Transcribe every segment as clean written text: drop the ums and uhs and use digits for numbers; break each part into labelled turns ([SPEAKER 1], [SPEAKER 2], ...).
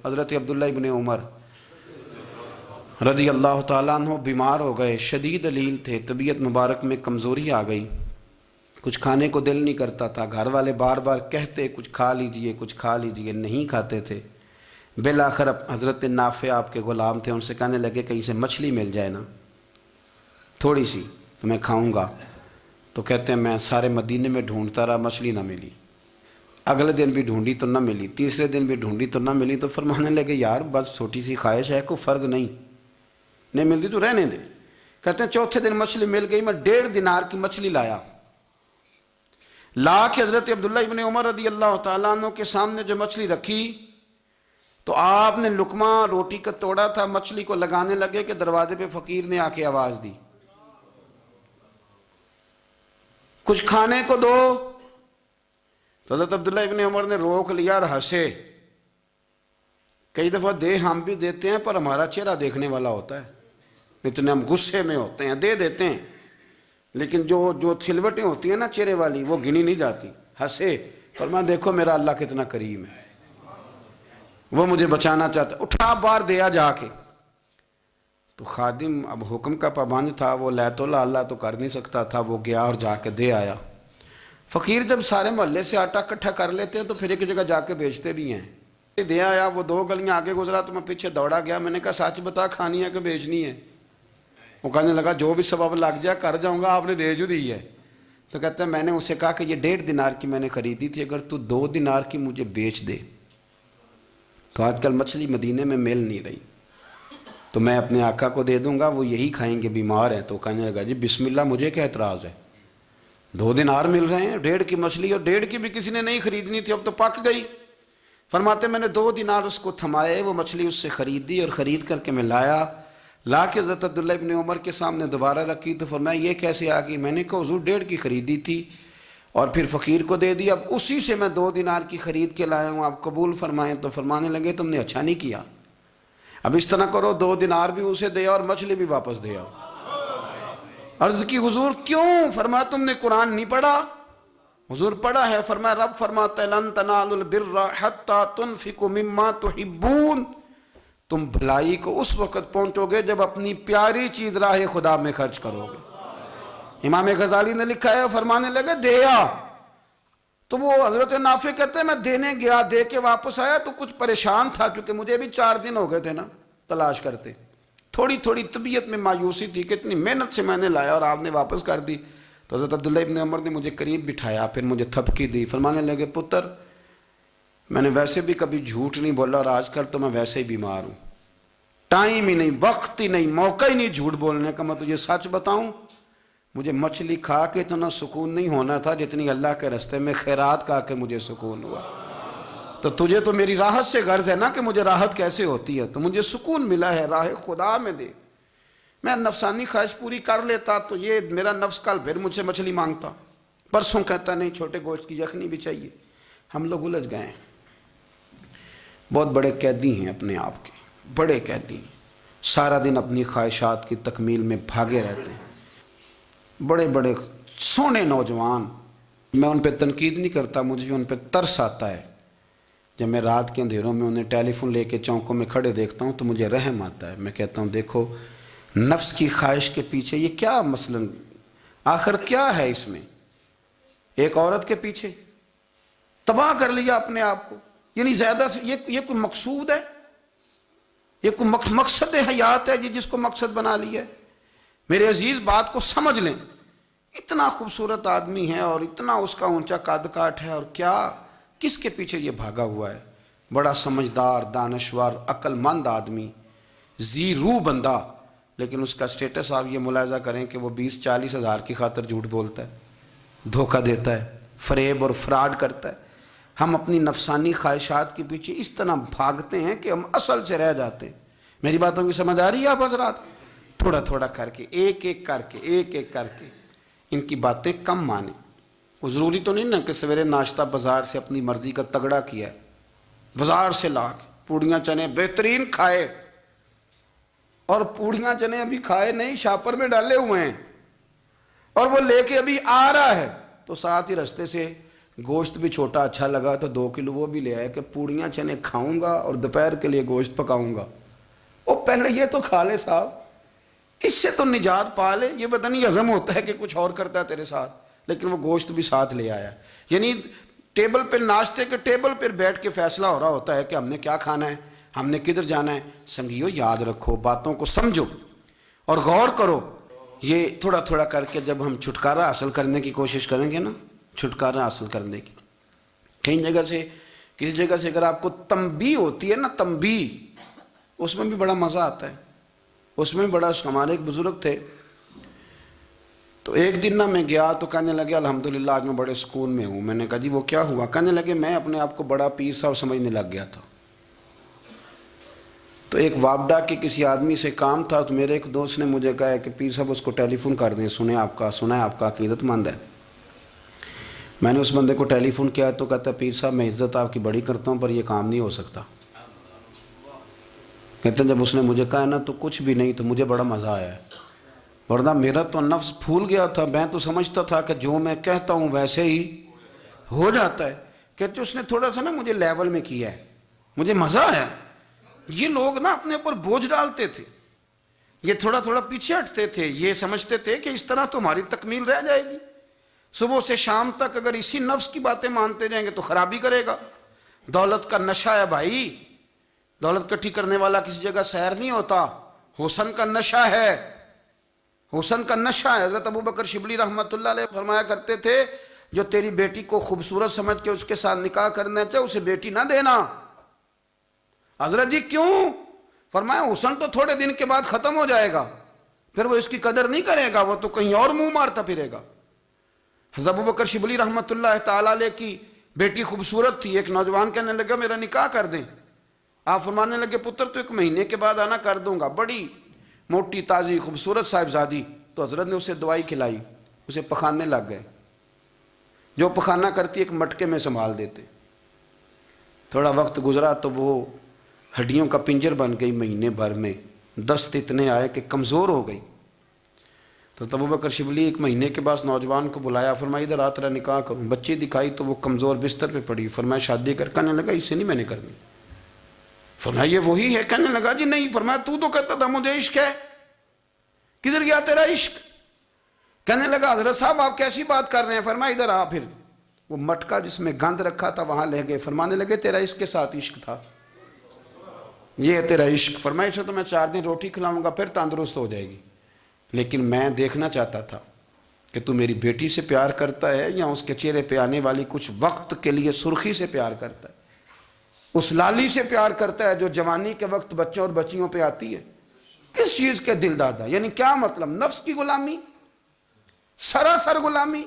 [SPEAKER 1] حضرت عبداللہ ابن عمر رضی اللہ تعالیٰ عنہ بیمار ہو گئے، شدید علیل تھے، طبیعت مبارک میں کمزوری آ گئی، کچھ کھانے کو دل نہیں کرتا تھا، گھر والے بار بار کہتے کچھ کھا لیجئے کچھ کھا لیجئے، نہیں کھاتے تھے۔ بالآخر حضرت نافع آپ کے غلام تھے، ان سے کہنے لگے کہیں سے مچھلی مل جائے نا تھوڑی سی تو میں کھاؤں گا۔ تو کہتے ہیں میں سارے مدینے میں ڈھونڈتا رہا، مچھلی نہ ملی، اگلے دن بھی ڈھونڈی تو نہ ملی، تیسرے دن بھی ڈھونڈی تو نہ ملی، تو فرمانے لگے یار بس چھوٹی سی خواہش ہے، کوئی فرض نہیں ملتی تو رہنے دے۔ کہتے ہیں چوتھے دن مچھلی مل گئی، میں 1.5 دینار کی مچھلی لا کے حضرت عبداللہ ابن عمر رضی اللہ تعالیٰ عنہ کے سامنے جو مچھلی رکھی تو آپ نے لقمہ روٹی کا توڑا تھا، مچھلی کو لگانے لگے کہ دروازے پہ فقیر نے آ کے آواز دی کچھ کھانے کو دو۔ تو حضرت عبداللہ ابن عمر نے روک لیا اور ہنسے۔ کئی دفعہ دے ہم بھی دیتے ہیں پر ہمارا چہرہ دیکھنے والا ہوتا ہے، اتنے ہم غصے میں ہوتے ہیں، دے دیتے ہیں، لیکن جو چھلوٹیں ہوتی ہیں نا چہرے والی وہ گنی نہیں جاتی۔ ہنسے، فرمایا دیکھو میرا اللہ کتنا کریم ہے، وہ مجھے بچانا چاہتا ہے، اٹھا بار دیا جا کے۔ تو خادم اب حکم کا پابند تھا، وہ لیت اللہ تو کر نہیں سکتا تھا، وہ گیا اور جا کے دے آیا۔ فقیر جب سارے محلے سے آٹا اکٹھا کر لیتے ہیں تو پھر ایک جگہ جا کے بیچتے بھی ہیں۔ دے آیا، وہ 2 گلیاں آگے گزرا تو میں پیچھے دوڑا گیا، میں نے کہا سچ بتا کھانی ہے کہ بیچنی ہے؟ وہ کہنے لگا جو بھی سبب لگ جائے کر جاؤں گا، آپ نے دے جو دی ہے۔ تو کہتا ہے میں نے اسے کہا کہ یہ 1.5 دینار کی میں نے خریدی تھی، اگر تو 2 دینار کی مجھے بیچ دے تو آج کل مچھلی مدینے میں مل نہیں رہی، تو میں اپنے آقا کو دے دوں گا، وہ یہی کھائیں گے، بیمار ہیں۔ تو کہنے لگا جی بسم اللہ، مجھے کیا اعتراض ہے، 2 دینار مل رہے ہیں، 1.5 کی مچھلی، اور 1.5 کی بھی کسی نے نہیں خریدنی تھی، اب تو پک گئی۔ فرماتے میں نے 2 دینار اس کو تھمائے، وہ مچھلی اس سے خریدی، اور خرید کر کے میں لا کے حضرت عبداللہ ابن عمر کے سامنے دوبارہ رکھی۔ تو فرمایا یہ کیسے آ گئی؟ میں نے کہا حضور 1.5 کی خریدی تھی اور پھر فقیر کو دے دی، اب اسی سے میں 2 دینار کی خرید کے لایا ہوں، آپ قبول فرمائیں۔ تو فرمانے لگے تم نے اچھا نہیں کیا، اب اس طرح کرو 2 دینار بھی اسے دے اور مچھلی بھی واپس دے آؤ۔ عرض کی حضور کیوں؟ فرمایا تم نے قرآن نہیں پڑھا؟ حضور پڑھا ہے۔ فرمایا رب فرماتا ہے لن تنالوا البر حتی تنفقوا مما تحبون، تم بھلائی کو اس وقت پہنچو گے جب اپنی پیاری چیز راہ خدا میں خرچ کرو گے۔ امام غزالی نے لکھا ہے، فرمانے لگے دیا، تو وہ حضرت نافع کہتے ہیں میں دینے گیا، دے کے واپس آیا تو کچھ پریشان تھا، کیونکہ مجھے بھی 4 دن ہو گئے تھے نا تلاش کرتے، تھوڑی طبیعت میں مایوسی تھی کہ اتنی محنت سے میں نے لایا اور آپ نے واپس کر دی۔ تو حضرت عبداللہ ابن عمر نے مجھے قریب بٹھایا، پھر مجھے تھپکی دی، فرمانے لگے پتر میں نے ویسے بھی کبھی جھوٹ نہیں بولا، اور آج کل تو میں ویسے ہی بیمار ہوں، ٹائم ہی نہیں، وقت ہی نہیں، موقع ہی نہیں جھوٹ بولنے کا، میں تجھے سچ بتاؤں مجھے مچھلی کھا کے اتنا سکون نہیں ہونا تھا جتنی اللہ کے راستے میں خیرات کھا کے مجھے سکون ہوا۔ تو تجھے تو میری راحت سے غرض ہے نا کہ مجھے راحت کیسے ہوتی ہے، تو مجھے سکون ملا ہے راہ خدا میں دے، میں نفسانی خواہش پوری کر لیتا تو یہ میرا نفس کل پھر مجھ سے مچھلی مانگتا، پرسوں کہتا نہیں چھوٹے گوشت کی یخنی بھی چاہیے۔ ہم لوگ الجھ گئے ہیں، بہت بڑے قیدی ہیں اپنے آپ کے، بڑے قیدی ہیں، سارا دن اپنی خواہشات کی تکمیل میں بھاگے رہتے ہیں، بڑے بڑے سونے نوجوان۔ میں ان پہ تنقید نہیں کرتا، مجھے ان پہ ترس آتا ہے، جب میں رات کے اندھیروں میں انہیں ٹیلی فون لے کے چوکوں میں کھڑے دیکھتا ہوں تو مجھے رحم آتا ہے، میں کہتا ہوں دیکھو نفس کی خواہش کے پیچھے یہ کیا مثلاً آخر کیا ہے اس میں، ایک عورت کے پیچھے تباہ کر لیا اپنے آپ کو، یعنی زیادہ سے یہ کوئی مقصود ہے، یہ کوئی مقصد حیات ہے جس کو مقصد بنا لیا ہے؟ میرے عزیز بات کو سمجھ لیں، اتنا خوبصورت آدمی ہے اور اتنا اس کا اونچا قد کاٹ ہے، اور کیا کس کے پیچھے یہ بھاگا ہوا ہے؟ بڑا سمجھدار، دانشور، عقل مند آدمی، ذی روح بندہ، لیکن اس کا سٹیٹس آپ یہ ملاحظہ کریں کہ وہ 20-40 ہزار کی خاطر جھوٹ بولتا ہے، دھوکہ دیتا ہے، فریب اور فراڈ کرتا ہے۔ ہم اپنی نفسانی خواہشات کے پیچھے اس طرح بھاگتے ہیں کہ ہم اصل سے رہ جاتے ہیں۔ میری باتوں کی سمجھ آ رہی ہے آپ حضرات؟ تھوڑا تھوڑا کر کے، ایک ایک کر کے ان کی باتیں کم مانیں۔ وہ ضروری تو نہیں نا کہ سویرے ناشتہ بازار سے اپنی مرضی کا تگڑا کیا ہے، بازار سے لا کے پوڑیاں چنے بہترین کھائے، اور پوڑیاں چنے ابھی کھائے نہیں، شاپر میں ڈالے ہوئے ہیں، اور وہ لے کے ابھی آ رہا ہے تو ساتھ ہی رستے سے گوشت بھی چھوٹا اچھا لگا تو 2 کلو وہ بھی لے آئے کہ پوڑیاں چنے کھاؤں گا اور دوپہر کے لیے گوشت پکاؤں گا۔ وہ پہلے یہ تو کھا لے صاحب، اس سے تو نجات پا لے۔ یہ پتہ نہیں ہضم ہوتا ہے کہ کچھ اور کرتا ہے تیرے ساتھ، لیکن وہ گوشت بھی ساتھ لے آیا۔ یعنی ٹیبل پہ، ناشتے کے ٹیبل پر بیٹھ کے فیصلہ ہو رہا ہوتا ہے کہ ہم نے کیا کھانا ہے، ہم نے کدھر جانا ہے۔ سنگیو یاد رکھو، باتوں کو سمجھو اور غور کرو۔ یہ تھوڑا تھوڑا کر کے جب ہم چھٹکارا حاصل کرنے کی کوشش کریں گے نا، چھٹکارا حاصل کرنے کی، کہیں جگہ سے، کسی جگہ سے اگر آپ کو تنبیہ ہوتی ہے نا، تنبیہ، اس میں بھی بڑا مزہ آتا ہے۔ اس میں بڑا، ہمارے ایک بزرگ تھے، تو ایک دن نا میں گیا تو کہنے لگے الحمدللہ آج میں بڑے سکون میں ہوں۔ میں نے کہا جی وہ کیا ہوا؟ کہنے لگے میں اپنے آپ کو بڑا پیر صاحب سمجھنے لگ گیا تھا، تو ایک وابڈا کے کسی آدمی سے کام تھا، تو میرے ایک دوست نے مجھے کہا کہ پیر صاحب اس کو ٹیلی فون کر دیں، سنا ہے آپ کا عقیدت مند ہے۔ میں نے اس بندے کو ٹیلی فون کیا تو کہتا ہے پیر صاحب میں عزت آپ کی بڑی کرتا ہوں پر یہ کام نہیں ہو سکتا۔ کہتے ہیں جب اس نے مجھے کہا نا تو کچھ بھی نہیں، تو مجھے بڑا مزہ آیا ہے، ورنہ میرا تو نفس پھول گیا تھا۔ میں تو سمجھتا تھا کہ جو میں کہتا ہوں ویسے ہی ہو جاتا ہے۔ کہتے اس نے تھوڑا سا نا مجھے لیول میں کیا ہے، مجھے مزہ آیا۔ یہ لوگ نا اپنے اوپر بوجھ ڈالتے تھے، یہ تھوڑا تھوڑا پیچھے ہٹتے تھے، یہ سمجھتے تھے کہ اس طرح تو ہماری تکمیل رہ جائے گی۔ صبح سے شام تک اگر اسی نفس کی باتیں مانتے جائیں گے تو خرابی کرے گا۔ دولت کا نشہ ہے بھائی، دولت کٹھی کرنے والا کسی جگہ سیر نہیں ہوتا، حسن کا نشہ ہے، حسن کا نشہ ہے۔ حضرت ابوبکر شبلی رحمۃ اللہ علیہ فرمایا کرتے تھے جو تیری بیٹی کو خوبصورت سمجھ کے اس کے ساتھ نکاح کرنا چاہے اسے بیٹی نہ دینا۔ حضرت جی کیوں؟ فرمایا حسن تو تھوڑے دن کے بعد ختم ہو جائے گا، پھر وہ اس کی قدر نہیں کرے گا، وہ تو کہیں اور منہ مارتا پھرے گا۔ حضرت ابوبکر شبلی رحمۃ اللہ تعالیٰ علیہ کی بیٹی خوبصورت تھی، ایک نوجوان کہنے لگا میرا نکاح کر دیں۔ آپ فرمانے لگے پتر تو 1 مہینے کے بعد آنا، کر دوں گا۔ بڑی موٹی تازی خوبصورت صاحبزادی، تو حضرت نے اسے دوائی کھلائی، اسے پخانے لگ گئے۔ جو پخانہ کرتی ایک مٹکے میں سنبھال دیتے۔ تھوڑا وقت گزرا تو وہ ہڈیوں کا پنجر بن گئی، مہینے بھر میں دست اتنے آئے کہ کمزور ہو گئی۔ تو ابوبکر شبلی 1 مہینے کے بعد نوجوان کو بلایا، فرمایا ادھر آ تیرا نکاح کروں۔ بچی دکھائی تو وہ کمزور بستر پہ پڑی، فرمایا شادی کر۔ کہنے لگا اس سے نہیں میں نے کرنی۔ فرمایا یہ وہی ہے؟ کہنے لگا جی نہیں۔ فرمایا تو کہتا تھا مجھے عشق ہے، کدھر گیا تیرا عشق؟ کہنے لگا حضرت صاحب آپ کیسی بات کر رہے ہیں؟ فرمایا ادھر آ۔ پھر وہ مٹکا جس میں گند رکھا تھا وہاں لے گئے، فرمانے لگے تیرا اس کے ساتھ عشق تھا، یہ ہے تیرا عشق۔ فرمایا اسے تو میں 4 دن روٹی کھلاؤں گا پھر تندرست ہو جائے گی، لیکن میں دیکھنا چاہتا تھا کہ تو میری بیٹی سے پیار کرتا ہے یا اس کے چہرے پہ آنے والی کچھ وقت کے لیے سرخی سے پیار کرتا ہے، اس لالی سے پیار کرتا ہے جو جوانی کے وقت بچوں اور بچیوں پہ آتی ہے۔ کس چیز کے دل دادا؟ یعنی کیا مطلب؟ نفس کی غلامی، سراسر غلامی،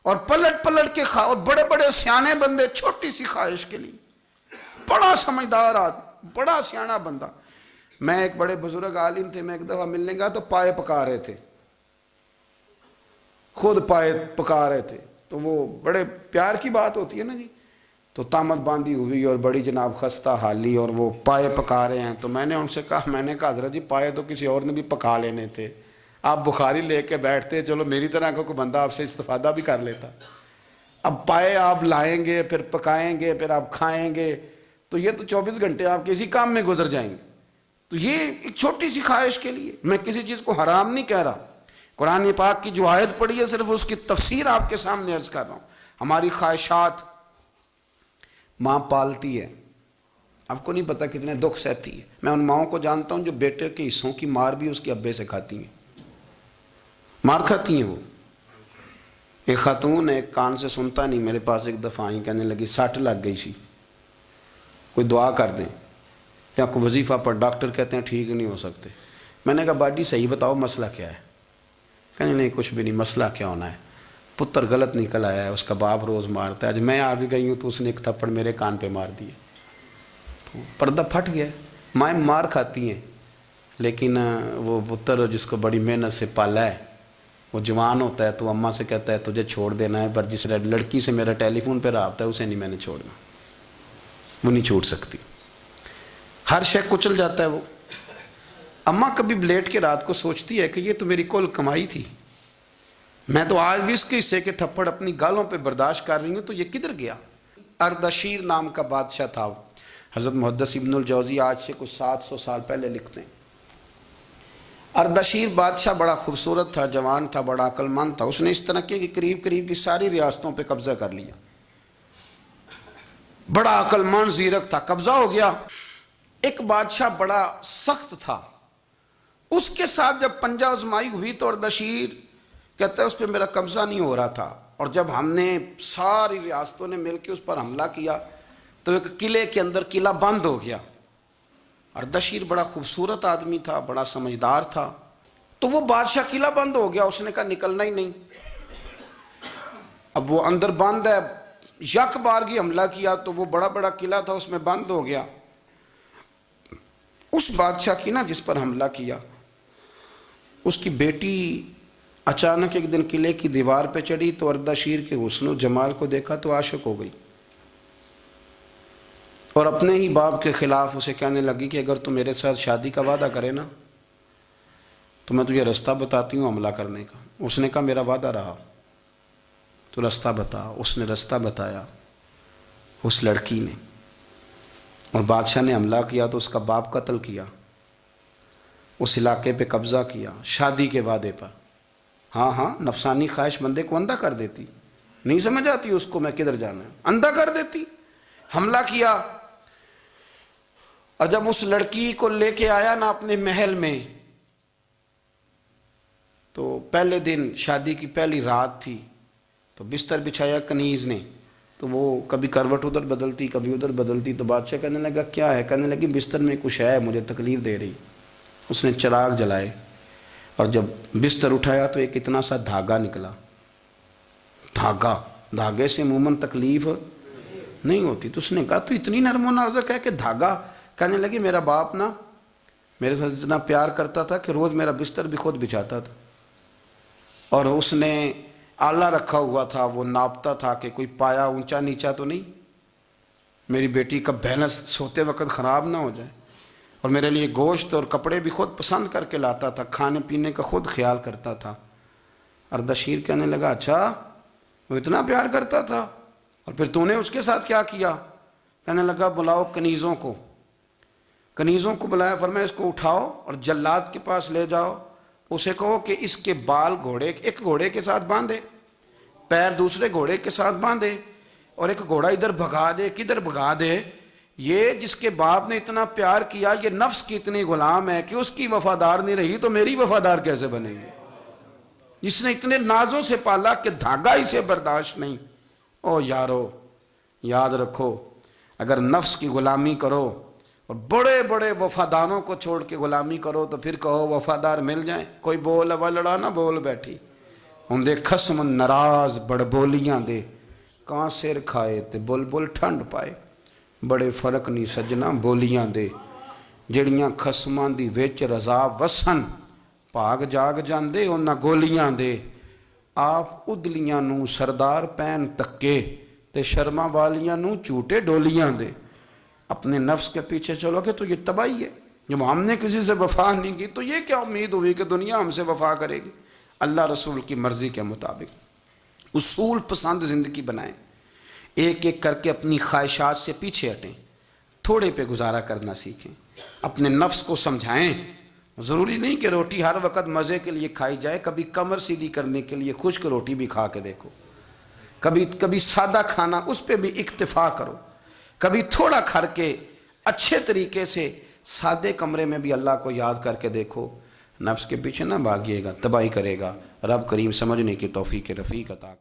[SPEAKER 1] اور پلٹ پلٹ کے اور بڑے بڑے سیانے بندے چھوٹی سی خواہش کے لیے، بڑا سمجھدار آدمی، بڑا سیانا بندہ۔ میں ایک بڑے بزرگ عالم تھے، میں ایک دفعہ ملنے گیا تو پائے پکا رہے تھے، خود پائے پکا رہے تھے، تو وہ بڑے پیار کی بات ہوتی ہے نا جی، تو تامت باندھی ہوئی اور بڑی جناب خستہ حالی، اور وہ پائے پکا رہے ہیں۔ تو میں نے ان سے کہا، میں نے کہا حضرت جی پائے تو کسی اور نے بھی پکا لینے تھے، آپ بخاری لے کے بیٹھتے، چلو میری طرح کا کوئی بندہ آپ سے استفادہ بھی کر لیتا۔ اب پائے آپ لائیں گے، پھر پکائیں گے، پھر آپ کھائیں گے، تو یہ تو 24 گھنٹے آپ کسی کام میں گزر جائیں گے۔ تو یہ ایک چھوٹی سی خواہش کے لیے، میں کسی چیز کو حرام نہیں کہہ رہا، قرآن پاک کی جو آیت پڑھی ہے صرف اس کی تفسیر آپ کے سامنے عرض کر رہا ہوں۔ ہماری خواہشات ماں پالتی ہے، آپ کو نہیں پتہ کتنے دکھ سہتی ہے۔ میں ان ماؤں کو جانتا ہوں جو بیٹے کے حصوں کی مار بھی اس کے ابے سے کھاتی ہیں، مار کھاتی ہیں وہ۔ ایک خاتون ایک کان سے سنتا نہیں، میرے پاس ایک دفعہ آئی، کہنے لگی 60 لگ گئی سی، کوئی دعا کر دیں یا کوئی وظیفہ پر، ڈاکٹر کہتے ہیں ٹھیک نہیں ہو سکتے۔ میں نے کہا باجی صحیح بتاؤ مسئلہ کیا ہے؟ کہنے نہیں کچھ بھی نہیں، مسئلہ کیا ہونا ہے، پتر غلط نکل آیا ہے، اس کا باپ روز مارتا ہے، آج میں آگے گئی ہوں تو اس نے ایک تھپڑ میرے کان پہ مار دیے، تو پردہ پھٹ گیا۔ مائیں مار کھاتی ہیں، لیکن وہ پتر جس کو بڑی محنت سے پالا ہے وہ جوان ہوتا ہے تو اماں سے کہتا ہے تجھے چھوڑ دینا ہے، پر جس لڑکی سے میرا ٹیلی فون پہ رابطہ ہے اسے نہیں میں نے چھوڑنا، وہ نہیں چھوڑ سکتی، ہر شے کچل جاتا ہے وہ۔ اماں کبھی لیٹ کے رات کو سوچتی ہے کہ یہ تو میری کل کمائی تھی، میں تو آج بھی اس کے حصے کے تھپڑ اپنی گالوں پہ برداشت کر رہی ہوں، تو یہ کدھر گیا؟ اردشیر نام کا بادشاہ تھا، حضرت محدث ابن الجوزی آج سے کچھ 700 سال پہلے لکھتے ہیں۔ اردشیر بادشاہ بڑا خوبصورت تھا، جوان تھا، بڑا عقل مند تھا۔ اس نے اس طرح کی قریب قریب کی ساری ریاستوں پہ قبضہ کر لیا۔ بڑا عقل مند زیرک تھا، قبضہ ہو گیا۔ ایک بادشاہ بڑا سخت تھا، اس کے ساتھ جب پنجہ آزمائی ہوئی تو اردشیر کہتا ہے اس پہ میرا قبضہ نہیں ہو رہا تھا، اور جب ہم نے ساری ریاستوں نے مل کے اس پر حملہ کیا تو ایک قلعے کے اندر قلعہ بند ہو گیا۔ اردشیر بڑا خوبصورت آدمی تھا، بڑا سمجھدار تھا، تو وہ بادشاہ قلعہ بند ہو گیا، اس نے کہا نکلنا ہی نہیں۔ اب وہ اندر بند ہے، یک بارگی حملہ کیا تو وہ بڑا بڑا قلعہ تھا اس میں بند ہو گیا۔ اس بادشاہ کی نا جس پر حملہ کیا، اس کی بیٹی اچانک ایک دن قلعے کی دیوار پہ چڑھی تو اردشیر کے حسن و جمال کو دیکھا تو عاشق ہو گئی، اور اپنے ہی باپ کے خلاف اسے کہنے لگی کہ اگر تو میرے ساتھ شادی کا وعدہ کرے نا تو میں تجھے رستہ بتاتی ہوں حملہ کرنے کا۔ اس نے کہا میرا وعدہ رہا، تو رستہ بتا۔ اس نے رستہ بتایا اس لڑکی نے، اور بادشاہ نے حملہ کیا تو اس کا باپ قتل کیا، اس علاقے پہ قبضہ کیا شادی کے وعدے پر۔ ہاں نفسانی خواہش بندے کو اندھا کر دیتی، نہیں سمجھ آتی اس کو میں کدھر جانا ہے، اندھا کر دیتی۔ حملہ کیا، اور جب اس لڑکی کو لے کے آیا نا اپنے محل میں، تو پہلے دن شادی کی پہلی رات تھی، تو بستر بچھایا کنیز نے، تو وہ کبھی کروٹ ادھر بدلتی کبھی ادھر بدلتی، تو بادشاہ کہنے لگا کیا ہے؟ کہنے لگی بستر میں کچھ ہے، مجھے تکلیف دے رہی۔ اس نے چراغ جلائے اور جب بستر اٹھایا تو ایک اتنا سا دھاگا نکلا۔ دھاگے سے عموماً تکلیف نہیں ہوتی، تو اس نے کہا تو اتنی نرم و نازک ہے کہ دھاگا؟ کہنے لگی میرا باپ نا میرے ساتھ اتنا پیار کرتا تھا کہ روز میرا بستر بھی خود بچھاتا تھا، اور اس نے آلہ رکھا ہوا تھا، وہ ناپتا تھا کہ کوئی پایا اونچا نیچا تو نہیں، میری بیٹی کا بیلنس سوتے وقت خراب نہ ہو جائے، اور میرے لیے گوشت اور کپڑے بھی خود پسند کر کے لاتا تھا، کھانے پینے کا خود خیال کرتا تھا۔ اردشیر کہنے لگا اچھا وہ اتنا پیار کرتا تھا، اور پھر تو نے اس کے ساتھ کیا کیا؟ کہنے لگا بلاؤ کنیزوں کو بلایا، فرمایا اس کو اٹھاؤ اور جلاد کے پاس لے جاؤ، اسے کہو کہ اس کے بال ایک گھوڑے کے ساتھ باندھے، پیر دوسرے گھوڑے کے ساتھ باندھے، اور ایک گھوڑا ادھر بھگا دے، کدھر بھگا دے۔ یہ جس کے باپ نے اتنا پیار کیا، یہ نفس کی اتنی غلام ہے کہ اس کی وفادار نہیں رہی تو میری وفادار کیسے بنے گی؟ جس نے اتنے نازوں سے پالا کہ دھاگا اسے برداشت نہیں۔ او یارو یاد رکھو، اگر نفس کی غلامی کرو اور بڑے بڑے وفاداروں کو چھوڑ کے غلامی کرو تو پھر کہو وفادار مل جائیں، کوئی بول وا لڑا نہ بول بیٹھی ہوں خسم ناراض بڑ بولیاں دے، کہاں سر کھائے تے بلبل ٹھنڈ پائے، بڑے فرق نہیں سجنا بولیاں دے، جڑیاں خسماں دی وچ رضا وسن، پاگ جاگ جاندے انہاں گولیاں دے، آپ ادلیاں نو سردار پین تکے تے شرما والیاں نو چوٹے ڈولیاں دے۔ اپنے نفس کے پیچھے چلو گے تو یہ تباہی ہے۔ جب ہم نے کسی سے وفا نہیں کی تو یہ کیا امید ہوئی کہ دنیا ہم سے وفا کرے گی؟ اللہ رسول کی مرضی کے مطابق اصول پسند زندگی بنائیں، ایک ایک کر کے اپنی خواہشات سے پیچھے ہٹیں، تھوڑے پہ گزارا کرنا سیکھیں، اپنے نفس کو سمجھائیں۔ ضروری نہیں کہ روٹی ہر وقت مزے کے لیے کھائی جائے، کبھی کمر سیدھی کرنے کے لیے خشک روٹی بھی کھا کے دیکھو، کبھی سادہ کھانا اس پہ بھی اکتفا کرو، کبھی تھوڑا کھر کے اچھے طریقے سے سادے کمرے میں بھی اللہ کو یاد کر کے دیکھو۔ نفس کے پیچھے نہ بھاگیے گا، تباہی کرے گا۔ رب کریم سمجھنے کی توفیق رفیق عطا